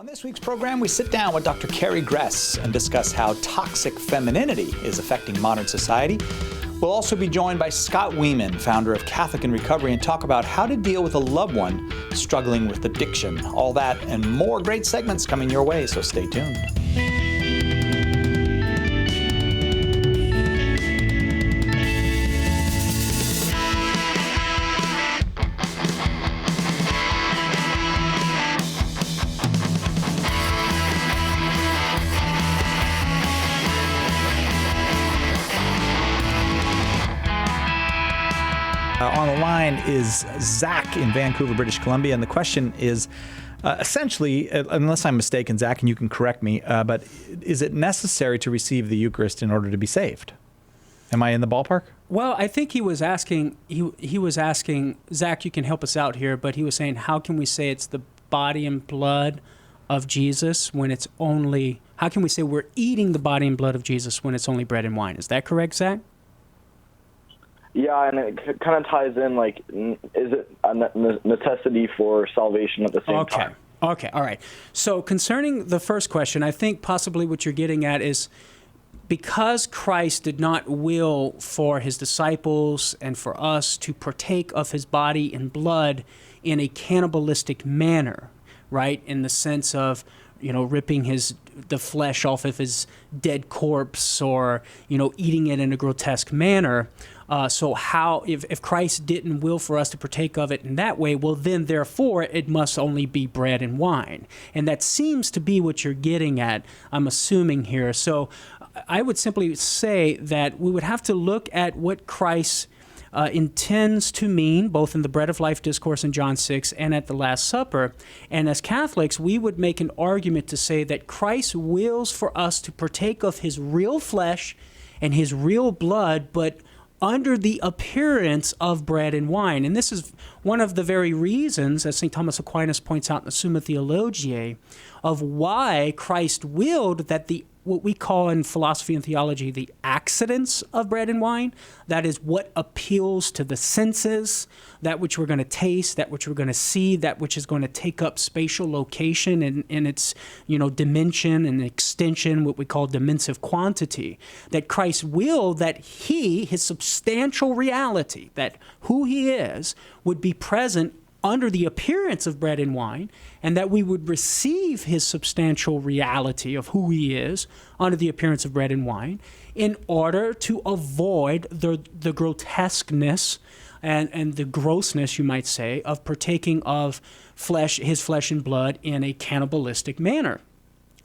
On this week's program, we sit down with Dr. Carrie Gress and discuss how toxic femininity is affecting modern society. We'll also be joined by Scott Weeman, founder of Catholic in Recovery, and talk about how to deal with a loved one struggling with addiction. All that and more great segments coming your way, so stay tuned. On the line is Zach in Vancouver, British Columbia, and the question is essentially, unless I'm mistaken, Zach, and you can correct me, but is it necessary to receive the Eucharist in order to be saved? Am I in the ballpark? Well, I think he was asking, Zach, you can help us out here, but he was saying, how can we say it's the body and blood of Jesus when it's only, how can we say we're eating the body and blood of Jesus when it's only bread and wine? Is that correct, Zach? Yeah, and it kind of ties in, like, is it a necessity for salvation at the same time? Okay, all right. So concerning the first question, I think possibly what you're getting at is because Christ did not will for his disciples and for us to partake of his body and blood in a cannibalistic manner, right, in the sense of, ripping the flesh off of his dead corpse or, eating it in a grotesque manner. So how, if Christ didn't will for us to partake of it in that way, well, then, therefore, it must only be bread and wine. And that seems to be what you're getting at, I'm assuming here. So I would simply say that we would have to look at what Christ intends to mean, both in the Bread of Life discourse in John 6 and at the Last Supper. And as Catholics, we would make an argument to say that Christ wills for us to partake of his real flesh and his real blood, but under the appearance of bread and wine. And this is one of the very reasons, as St. Thomas Aquinas points out in the Summa Theologiae, of why Christ willed that what we call in philosophy and theology the accidents of bread and wine, that is what appeals to the senses, that which we're going to taste, that which we're going to see, that which is going to take up spatial location in its dimension and extension, what we call dimensive quantity, that Christ willed that his substantial reality, that who he is, would be present under the appearance of bread and wine, and that we would receive his substantial reality of who he is under the appearance of bread and wine in order to avoid the grotesqueness and the grossness, you might say, of partaking of his flesh and blood in a cannibalistic manner.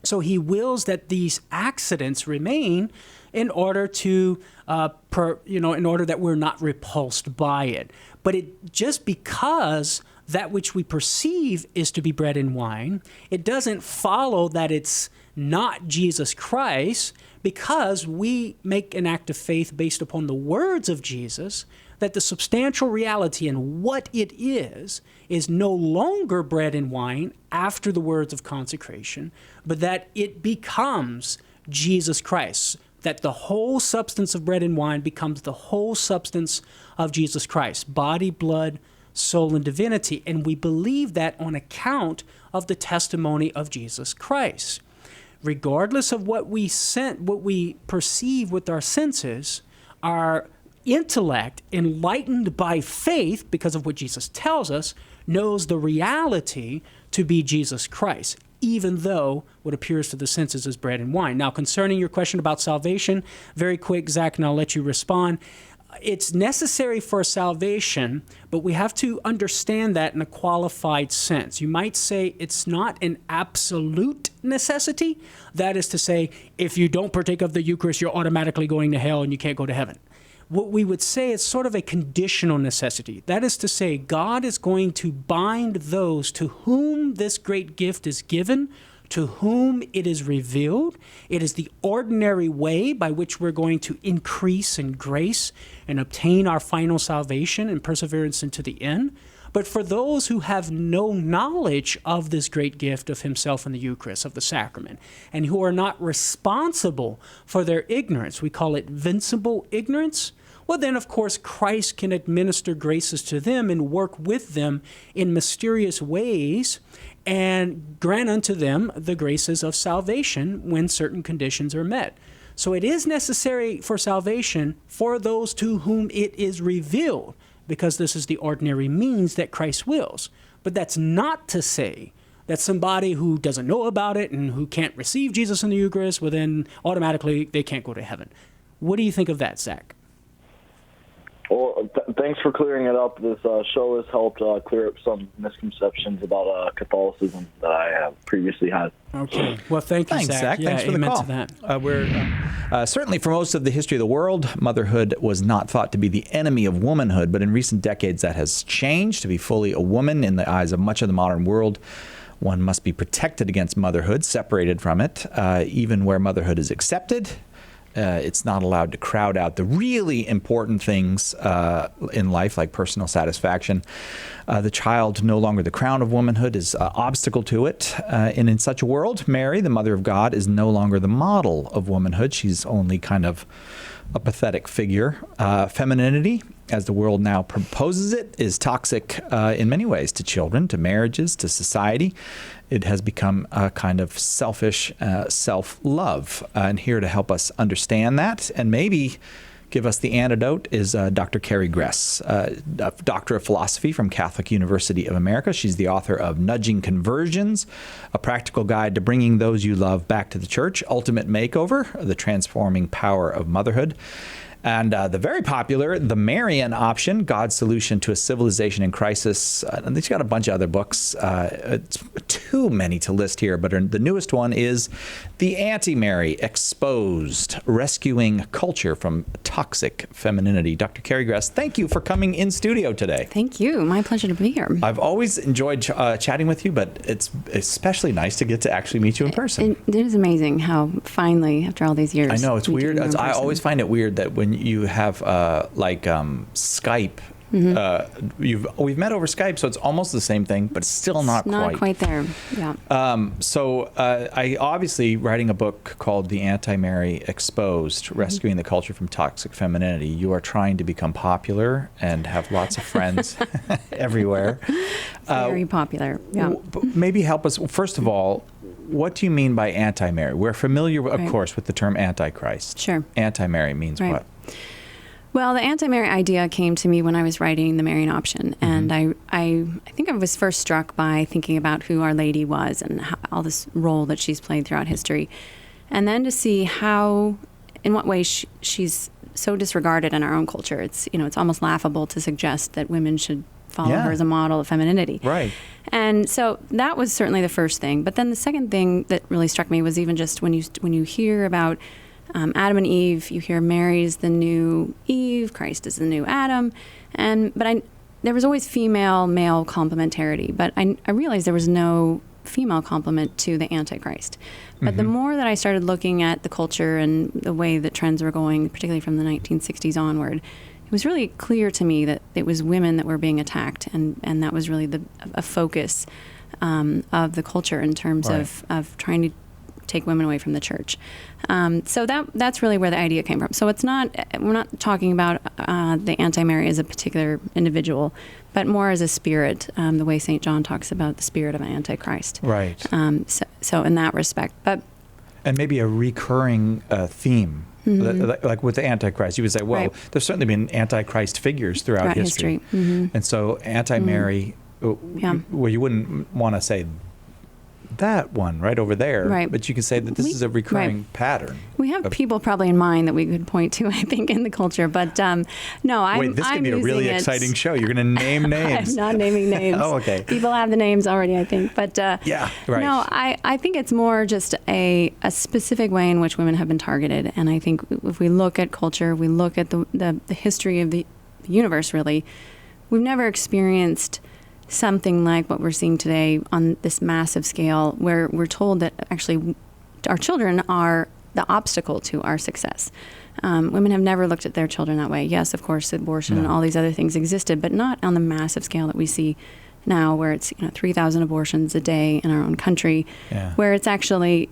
So he wills that these accidents remain in order to, in order that we're not repulsed by it. But just because that which we perceive is to be bread and wine, it doesn't follow that it's not Jesus Christ, because we make an act of faith based upon the words of Jesus, that the substantial reality and what it is no longer bread and wine after the words of consecration, but that it becomes Jesus Christ, that the whole substance of bread and wine becomes the whole substance of Jesus Christ, body, blood, soul, and divinity. And we believe that on account of the testimony of Jesus Christ. Regardless of what we perceive with our senses, our intellect, enlightened by faith, because of what Jesus tells us, knows the reality to be Jesus Christ, even though what appears to the senses is bread and wine. Now, concerning your question about salvation, very quick, Zach, and I'll let you respond. It's necessary for salvation, but we have to understand that in a qualified sense. You might say it's not an absolute necessity. That is to say, if you don't partake of the Eucharist, you're automatically going to hell and you can't go to heaven. What we would say is sort of a conditional necessity. That is to say, God is going to bind those to whom this great gift is given, to whom it is revealed. It is the ordinary way by which we're going to increase in grace and obtain our final salvation and perseverance into the end. But for those who have no knowledge of this great gift of himself in the Eucharist, of the sacrament, and who are not responsible for their ignorance, we call it vincible ignorance, well, then, of course, Christ can administer graces to them and work with them in mysterious ways and grant unto them the graces of salvation when certain conditions are met. So it is necessary for salvation for those to whom it is revealed, because this is the ordinary means that Christ wills. But that's not to say that somebody who doesn't know about it and who can't receive Jesus in the Eucharist, well, then automatically they can't go to heaven. What do you think of that, Zach? Well, thanks for clearing it up. This show has helped clear up some misconceptions about Catholicism that I have previously had. Okay. Well, thank you, Thanks, Zach. Yeah, Thanks for the amen call. to that. We're certainly, for most of the history of the world, motherhood was not thought to be the enemy of womanhood, but in recent decades that has changed. To be fully a woman in the eyes of much of the modern world, one must be protected against motherhood, separated from it, even where motherhood is accepted. It's not allowed to crowd out the really important things in life, like personal satisfaction. The child, no longer the crown of womanhood, is an obstacle to it. And in such a world, Mary, the Mother of God, is no longer the model of womanhood. She's only kind of a pathetic figure. Femininity, as the world now proposes it, is toxic in many ways to children, to marriages, to society. It has become a kind of selfish self-love. And here to help us understand that and maybe give us the antidote is Dr. Carrie Gress, a doctor of philosophy from Catholic University of America. She's the author of Nudging Conversions, a practical guide to bringing those you love back to the church, Ultimate Makeover, the transforming power of motherhood. And the very popular The Marian Option, God's Solution to a Civilization in Crisis. And she's got a bunch of other books. It's too many to list here, but the newest one is The Anti-Mary, Exposed, Rescuing Culture from Toxic Femininity. Dr. Carrie Gress, thank you for coming in studio today. Thank you. My pleasure to be here. I've always enjoyed chatting with you, but it's especially nice to get to actually meet you in person. It is amazing how finally, after all these years. I know, it's we weird. do in I person. always find it weird that when you have Skype, we've met over Skype, so it's almost the same thing, but it's still not quite there. Yeah. So I obviously, writing a book called The Anti-Mary Exposed, Rescuing the Culture from Toxic Femininity, you are trying to become popular and have lots of friends everywhere. Very popular. Yeah. Maybe help us, first of all, what do you mean by anti-Mary? We're familiar, of course, with the term Antichrist. Sure. Anti-Mary means what? Well, the anti-Mary idea came to me when I was writing The Marian Option. And I think I was first struck by thinking about who Our Lady was and all this role that she's played throughout history. And then to see in what way she's so disregarded in our own culture. It's almost laughable to suggest that women should follow her as a model of femininity. Right. And so that was certainly the first thing. But then the second thing that really struck me was even just when you hear about Adam and Eve, you hear Mary's the new Eve, Christ is the new Adam, but there was always female-male complementarity. But I realized there was no female complement to the Antichrist. But the more that I started looking at the culture and the way that trends were going, particularly from the 1960s onward, it was really clear to me that it was women that were being attacked, and that was really a focus of the culture in terms of trying to take women away from the church. So that's really where the idea came from. So we're not talking about the anti-Mary as a particular individual, but more as a spirit, the way St. John talks about the spirit of an Antichrist. Right. So in that respect. And maybe a recurring theme. Like with the Antichrist, you would say, well, there's certainly been Antichrist figures throughout history. And so anti-Mary, well, you wouldn't want to say that one right over there, but you can say that this is a recurring pattern. We have people probably in mind that we could point to, I think, in the culture, but no, Wait, this could be a really exciting show. You're going to name names. I'm not naming names. Oh, okay. People have the names already, I think, but yeah, right. No, I think it's more just a specific way in which women have been targeted, and I think if we look at culture, we look at the history of the universe, really, we've never experienced something like what we're seeing today on this massive scale, where we're told that actually our children are the obstacle to our success. Women have never looked at their children that way. Yes, of course, abortion and all these other things existed, but not on the massive scale that we see now, where it's 3,000 abortions a day in our own country, Yeah. where it's actually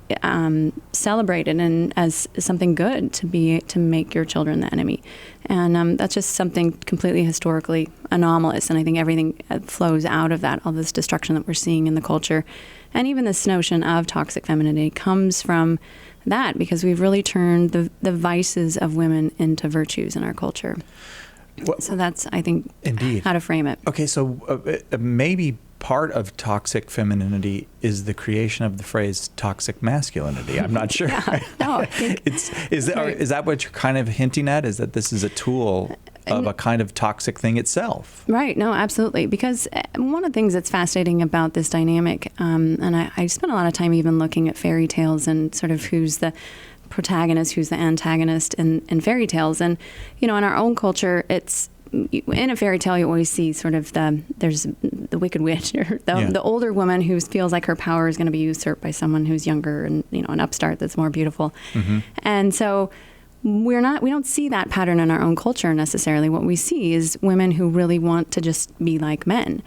celebrated and as something good to make your children the enemy, and that's just something completely historically anomalous. And I think everything flows out of that, all this destruction that we're seeing in the culture, and even this notion of toxic femininity comes from that, because we've really turned the vices of women into virtues in our culture. Well, So that's, I think, indeed. how to frame it. Okay, so maybe part of toxic femininity is the creation of the phrase toxic masculinity. I'm not sure. No, I think is that what you're kind of hinting at? Is that this is a tool of a kind of toxic thing itself? Right. No, absolutely. Because one of the things that's fascinating about this dynamic, and I spent a lot of time even looking at fairy tales and sort of who's the protagonist, who's the antagonist in fairy tales. And, in our own culture, it's, in a fairy tale, you always see sort of there's the wicked witch, or the older woman who feels like her power is going to be usurped by someone who's younger and, an upstart that's more beautiful. Mm-hmm. And so we don't see that pattern in our own culture necessarily. What we see is women who really want to just be like men,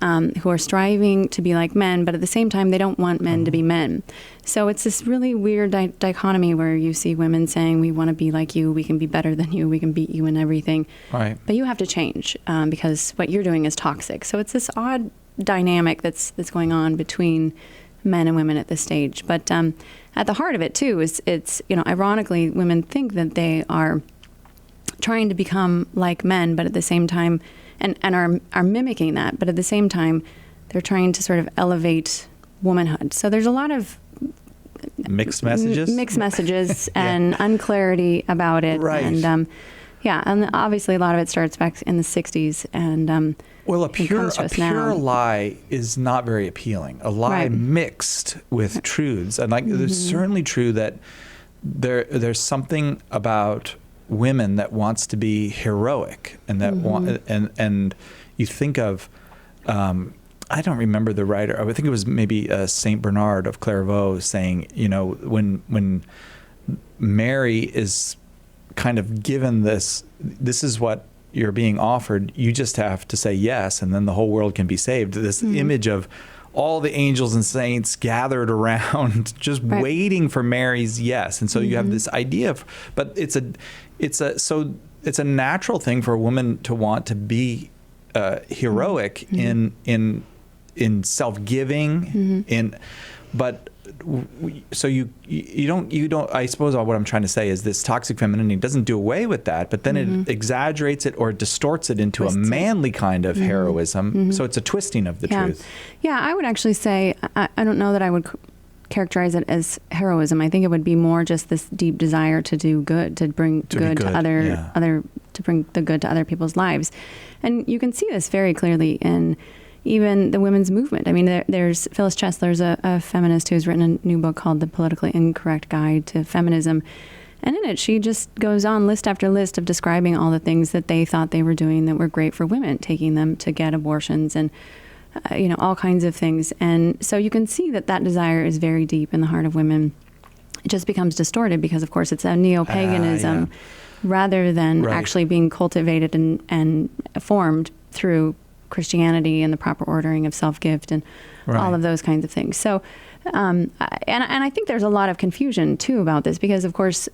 who are striving to be like men, but at the same time, they don't want men to be men. So it's this really weird dichotomy where you see women saying, we want to be like you, we can be better than you, we can beat you in everything. Right. But you have to change because what you're doing is toxic. So it's this odd dynamic that's going on between men and women at this stage. But at the heart of it, too, is it's, ironically, women think that they are trying to become like men, but at the same time, and are mimicking that, but at the same time, they're trying to sort of elevate womanhood. So there's a lot of mixed messages and unclarity about it. Right. And and obviously a lot of it starts back in the 60s. And well, a pure lie is not very appealing. A lie mixed with truths. And it's certainly true that there's something about women that wants to be heroic, and that and you think of I don't remember the writer. I think it was maybe Saint Bernard of Clairvaux saying, when Mary is kind of given this is what you're being offered, you just have to say yes, and then the whole world can be saved. This image of all the angels and saints gathered around just waiting for Mary's yes. And so you have this idea of, but it's a natural thing for a woman to want to be heroic in self-giving, but so you don't, I suppose what I'm trying to say is this toxic femininity doesn't do away with that, but then it exaggerates it or distorts it into a manly kind of heroism. So it's a twisting of the truth. Yeah, I would actually say, I don't know that I would characterize it as heroism. I think it would be more just this deep desire to do good, to bring good to to bring the good to other people's lives. And you can see this very clearly in even the women's movement. I mean, there's Phyllis Chesler's a feminist who's written a new book called The Politically Incorrect Guide to Feminism. And in it, she just goes on list after list of describing all the things that they thought they were doing that were great for women, taking them to get abortions and, all kinds of things. And so you can see that desire is very deep in the heart of women. It just becomes distorted because, of course, it's a neo-paganism rather than actually being cultivated and formed through Christianity and the proper ordering of self-gift and all of those kinds of things. So, and I think there's a lot of confusion too about this because, of course,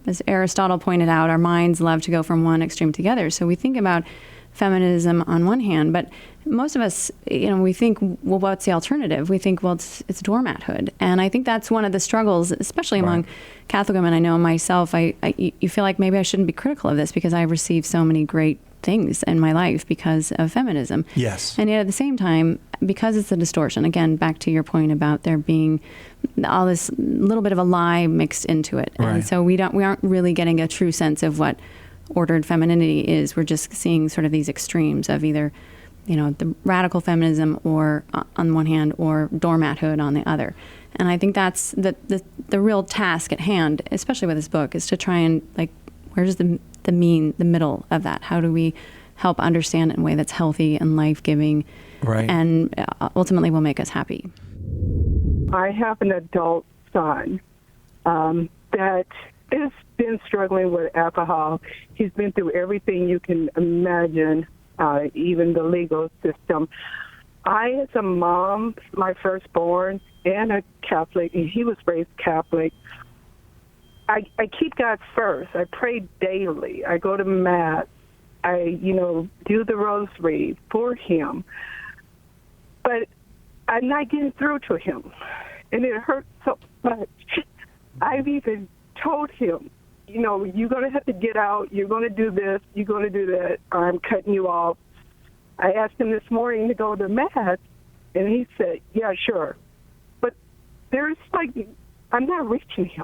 as Aristotle pointed out, our minds love to go from one extreme to the other. So we think about feminism on one hand, but most of us, we think, well, what's the alternative? We think, well, it's doormathood. And I think that's one of the struggles, especially among Catholic women. I know myself, you feel like maybe I shouldn't be critical of this because I received so many great things in my life because of feminism. Yes. And yet at the same time, because it's a distortion, again, back to your point about there being all this little bit of a lie mixed into it. And so we aren't really getting a true sense of what ordered femininity is. We're just seeing sort of these extremes of either, the radical feminism or on one hand or doormathood on the other. And I think that's the real task at hand, especially with this book, is to try and where's the middle of that? How do we help understand it in a way that's healthy and life-giving and ultimately will make us happy? I have an adult son that has been struggling with alcohol. He's been through everything you can imagine, even the legal system. I, as a mom, my firstborn, and a Catholic, and he was raised Catholic, I keep God first. I pray daily. I go to Mass. I, do the rosary for him. But I'm not getting through to him. And it hurts so much. I've even told him, you're going to have to get out. You're going to do this. You're going to do that. Or I'm cutting you off. I asked him this morning to go to Mass, and he said, yeah, sure. But there's I'm not reaching him.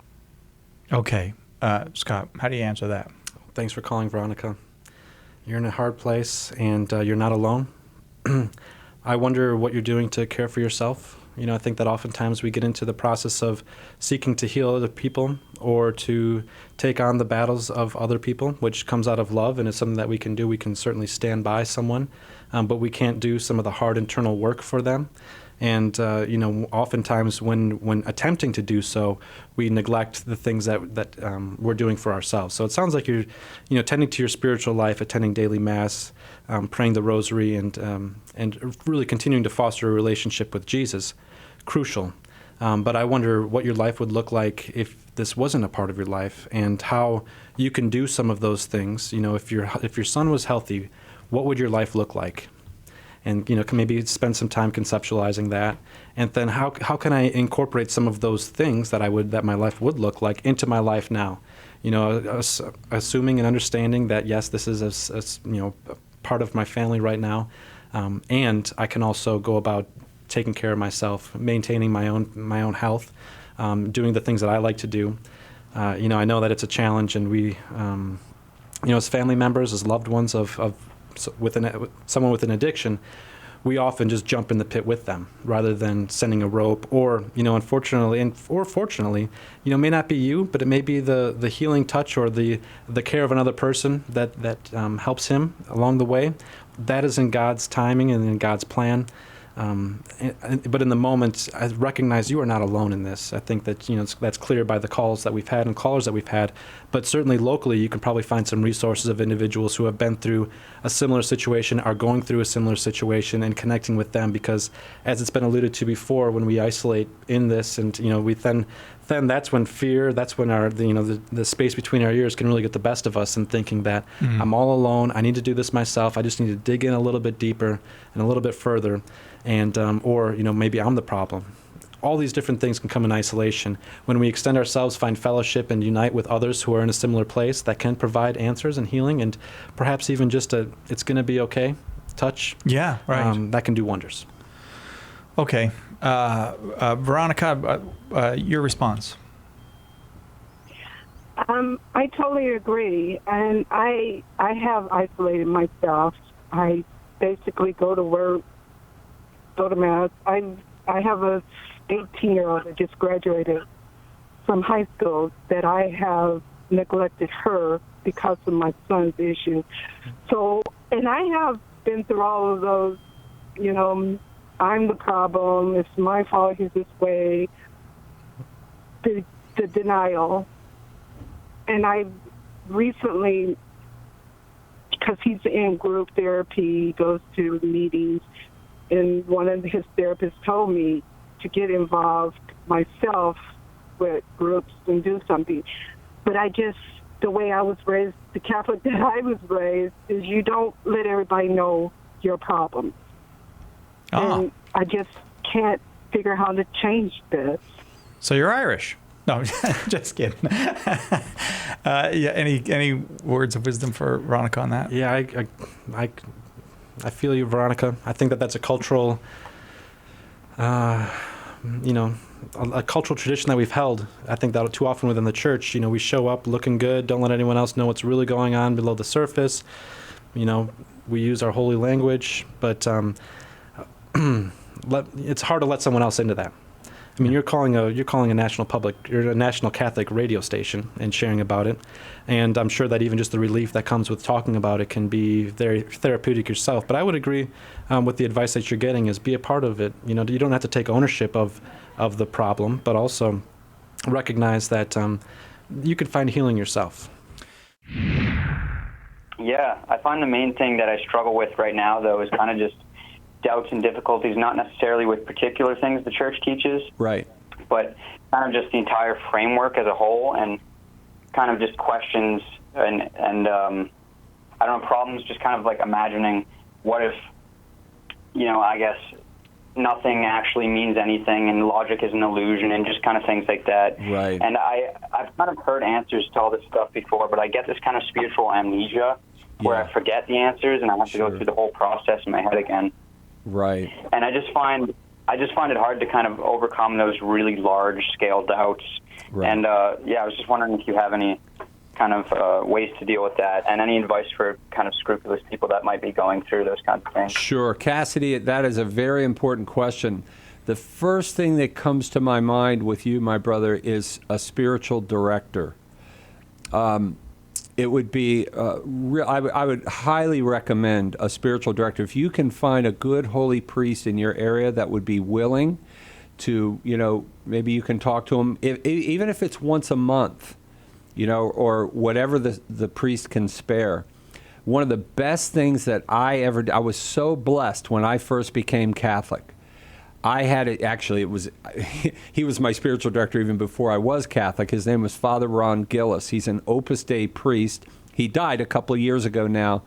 Okay. Scott, how do you answer that? Thanks for calling, Veronica. You're in a hard place, and you're not alone. I wonder what you're doing to care for yourself. I think that oftentimes we get into the process of seeking to heal other people or to take on the battles of other people, which comes out of love, and it's something that we can do. We can certainly stand by someone, but we can't do some of the hard internal work for them. And, oftentimes when attempting to do so, we neglect the things that we're doing for ourselves. So it sounds like you're, tending to your spiritual life, attending daily Mass, praying the rosary, and really continuing to foster a relationship with Jesus. Crucial. But I wonder what your life would look like if this wasn't a part of your life, and how you can do some of those things. If your son was healthy, what would your life look like? And can maybe spend some time conceptualizing that, and then how can I incorporate some of those things that my life would look like into my life now? Assuming and understanding that yes, this is a part of my family right now, and I can also go about taking care of myself, maintaining my own health, doing the things that I like to do. I know that it's a challenge, and we, as family members, as loved ones of someone with an addiction, we often just jump in the pit with them rather than sending a rope, or unfortunately or fortunately, may not be you, but it may be the healing touch or the care of another person that helps him along the way. That is in God's timing and in God's plan. But in the moment, I recognize you are not alone in this. I think that that's clear by the calls that we've had and callers that we've had. But certainly locally, you can probably find some resources of individuals who have been through a similar situation, are going through a similar situation, and connecting with them. Because, as it's been alluded to before, when we isolate in this, and we then that's when fear, that's when our the space between our ears can really get the best of us, and thinking that I'm all alone. I need to do this myself. I just need to dig in a little bit deeper and a little bit further. And or maybe I'm the problem. All these different things can come in isolation. When we extend ourselves, find fellowship, and unite with others who are in a similar place, that can provide answers and healing, and perhaps even just it's going to be okay touch. Yeah, right. That can do wonders. Okay, Veronica, your response. I totally agree, and I have isolated myself. I basically go to work, go to Mass. I have a 18-year-old that just graduated from high school that I have neglected her because of my son's issues. So, and I have been through all of those, I'm the problem, it's my fault he's this way, the denial. And I recently, because he's in group therapy, he goes to meetings, and one of his therapists told me to get involved myself with groups and do something. But the way I was raised, the Catholic that I was raised, is you don't let everybody know your problems. And I just can't figure how to change this. So you're Irish? No, just kidding. Any words of wisdom for Veronica on that? Yeah, I feel you, Veronica. I think that's a cultural, a cultural tradition that we've held. I think that too often within the church, we show up looking good, don't let anyone else know what's really going on below the surface. We use our holy language, but it's hard to let someone else into that. I mean, you're calling a national Catholic radio station and sharing about it, and I'm sure that even just the relief that comes with talking about it can be very therapeutic yourself. But I would agree with the advice that you're getting is be a part of it. You don't have to take ownership of the problem, but also recognize that you can find healing yourself. Yeah, I find the main thing that I struggle with right now, though, is kind of just doubts and difficulties, not necessarily with particular things the church teaches, Right. but kind of just the entire framework as a whole, and kind of just questions and I don't know, problems, just kind of like imagining what if, I guess nothing actually means anything and logic is an illusion and just kind of things like that. Right. And I've kind of heard answers to all this stuff before, but I get this kind of spiritual amnesia where I forget the answers and I have to go through the whole process in my head again. Right. And I just find it hard to kind of overcome those really large-scale doubts. Right. And, I was just wondering if you have any kind of ways to deal with that, and any advice for kind of scrupulous people that might be going through those kinds of things. Sure. Cassidy, that is a very important question. The first thing that comes to my mind with you, my brother, is a spiritual director. It would be, I would highly recommend a spiritual director. If you can find a good holy priest in your area that would be willing to, maybe you can talk to him, even if it's once a month, or whatever the priest can spare. One of the best things that I was so blessed when I first became Catholic. He was my spiritual director even before I was Catholic. His name was Father Ron Gillis. He's an Opus Dei priest. He died a couple of years ago now.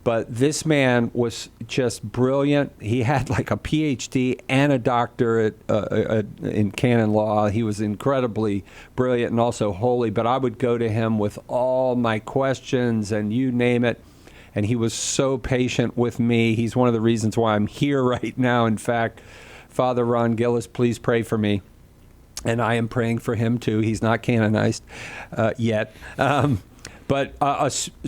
But this man was just brilliant. He had like a PhD and a doctorate in canon law. He was incredibly brilliant and also holy. But I would go to him with all my questions and you name it. And he was so patient with me. He's one of the reasons why I'm here right now. In fact, Father Ron Gillis, please pray for me. And I am praying for him too. He's not canonized yet. But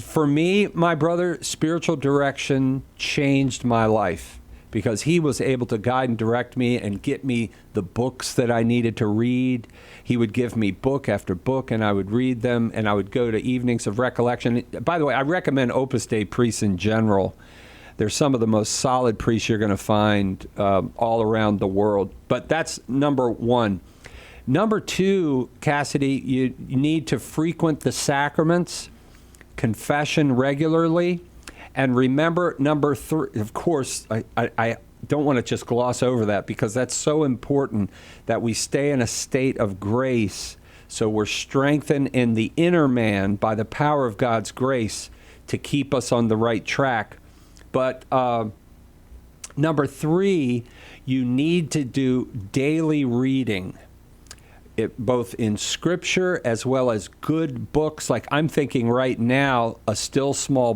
for me, my brother, spiritual direction changed my life because he was able to guide and direct me and get me the books that I needed to read. He would give me book after book, and I would read them, and I would go to evenings of recollection. By the way, I recommend Opus Dei priests in general. They're some of the most solid priests you're going to find all around the world. But that's number one. Number two, Cassidy, you need to frequent the sacraments, confession regularly, and remember number three. Of course, I don't want to just gloss over that because that's so important that we stay in a state of grace so we're strengthened in the inner man by the power of God's grace to keep us on the right track. But number three, you need to do daily reading. Both in Scripture as well as good books. Like I'm thinking right now, A Still Small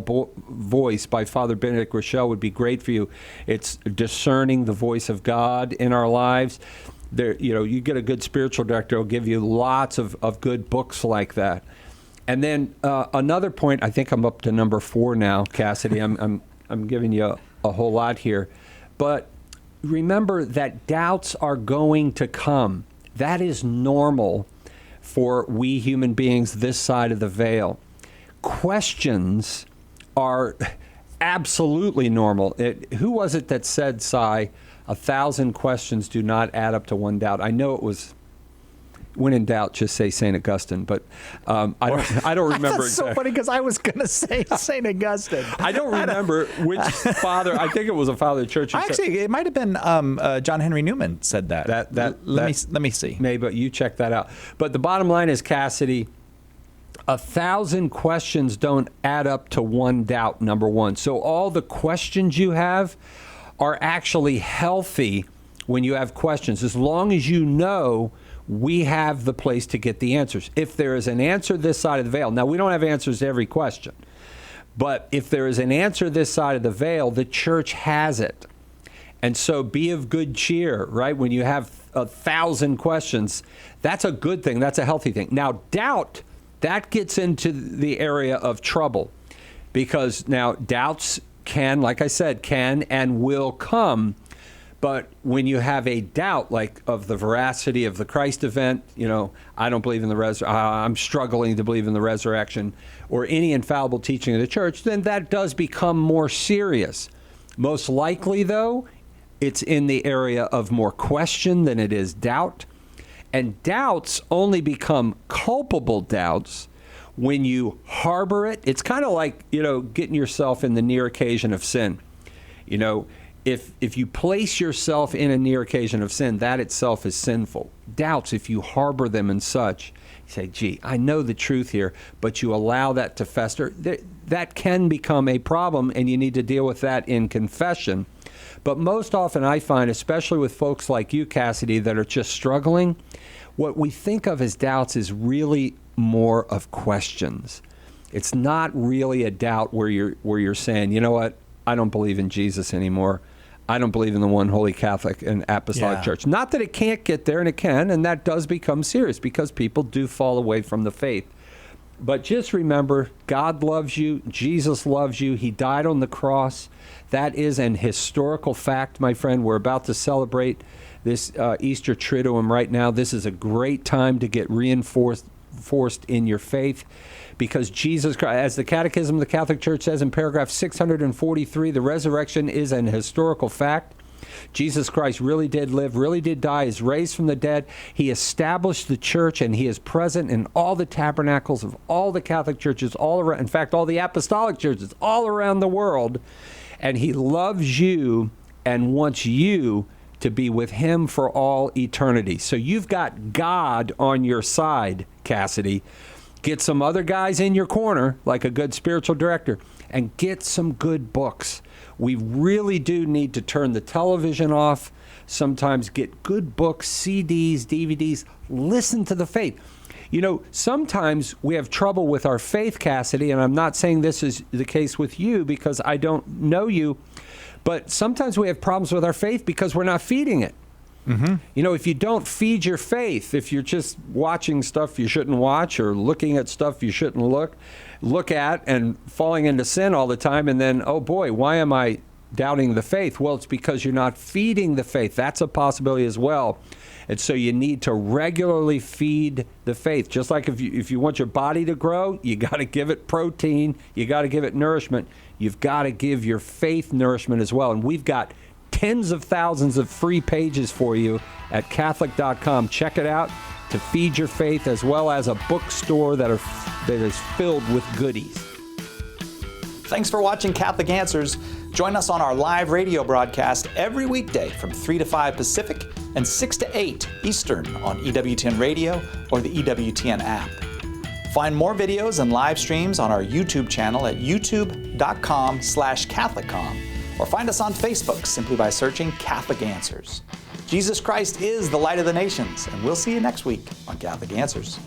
Voice by Father Benedict Rochelle would be great for you. It's discerning the voice of God in our lives. There, you get a good spiritual director who'll give you lots of good books like that. And then another point, I think I'm up to number 4 now, Cassidy. I'm giving you a whole lot here. But remember that doubts are going to come. That is normal for we human beings this side of the veil. Questions are absolutely normal. Who was it that said, Si, 1,000 questions do not add up to one doubt? I know it was, when in doubt, just say St. Augustine, but I don't remember. That's so funny because I was going to say St. Augustine. I don't remember which father. I think it was a father of the church. Actually, it might have been John Henry Newman said that. Let me see. Maybe, but you check that out. But the bottom line is, Cassidy, 1,000 questions don't add up to one doubt, number one. So all the questions you have are actually healthy when you have questions, as long as you know we have the place to get the answers. If there is an answer this side of the veil, now we don't have answers to every question, but if there is an answer this side of the veil, the church has it. And so be of good cheer, right? When you have 1,000 questions, that's a good thing. That's a healthy thing. Now, doubt, that gets into the area of trouble because now doubts can, like I said, can and will come. But when you have a doubt, like of the veracity of the Christ event, I don't believe in the resurrection, I'm struggling to believe in the resurrection, or any infallible teaching of the church, then that does become more serious. Most likely, though, it's in the area of more question than it is doubt. And doubts only become culpable doubts when you harbor it. It's kind of like, getting yourself in the near occasion of sin. if you place yourself in a near occasion of sin, that itself is sinful. Doubts, if you harbor them and such, you say, gee, I know the truth here, but you allow that to fester, that can become a problem, and you need to deal with that in confession. But most often I find, especially with folks like you, Cassidy, that are just struggling, what we think of as doubts is really more of questions. It's not really a doubt where you're saying, you know what, I don't believe in Jesus anymore. I don't believe in the one holy Catholic and Apostolic Church. Not that it can't get there, and it can, and that does become serious because people do fall away from the faith. But just remember, God loves you. Jesus loves you. He died on the cross. That is an historical fact, my friend. We're about to celebrate this Easter Triduum right now. This is a great time to get reinforced in your faith, because Jesus Christ, as the Catechism of the Catholic Church says in paragraph 643, the resurrection is an historical fact. Jesus Christ really did live, really did die, is raised from the dead. He established the church, and he is present in all the tabernacles of all the Catholic churches all around, in fact, all the apostolic churches all around the world. And he loves you and wants you to be with him for all eternity. So you've got God on your side, Cassidy. Get some other guys in your corner, like a good spiritual director, and get some good books. We really do need to turn the television off. Sometimes get good books, CDs, DVDs. Listen to the faith. You know, sometimes we have trouble with our faith, Cassidy, and I'm not saying this is the case with you because I don't know you, but sometimes we have problems with our faith because we're not feeding it. Mm-hmm. You know, if you don't feed your faith, if you're just watching stuff you shouldn't watch or looking at stuff you shouldn't look at and falling into sin all the time, and then, oh boy, why am I doubting the faith? Well, it's because you're not feeding the faith. That's a possibility as well. And so you need to regularly feed the faith. Just like if you want your body to grow, you got to give it protein, you got to give it nourishment. You've got to give your faith nourishment as well. And we've got tens of thousands of free pages for you at Catholic.com. Check it out to feed your faith, as well as a bookstore that is filled with goodies. Thanks for watching Catholic Answers. Join us on our live radio broadcast every weekday from 3 to 5 Pacific and 6 to 8 Eastern on EWTN Radio or the EWTN app. Find more videos and live streams on our YouTube channel at youtube.com/CatholicCom, or find us on Facebook simply by searching Catholic Answers. Jesus Christ is the light of the nations, and we'll see you next week on Catholic Answers.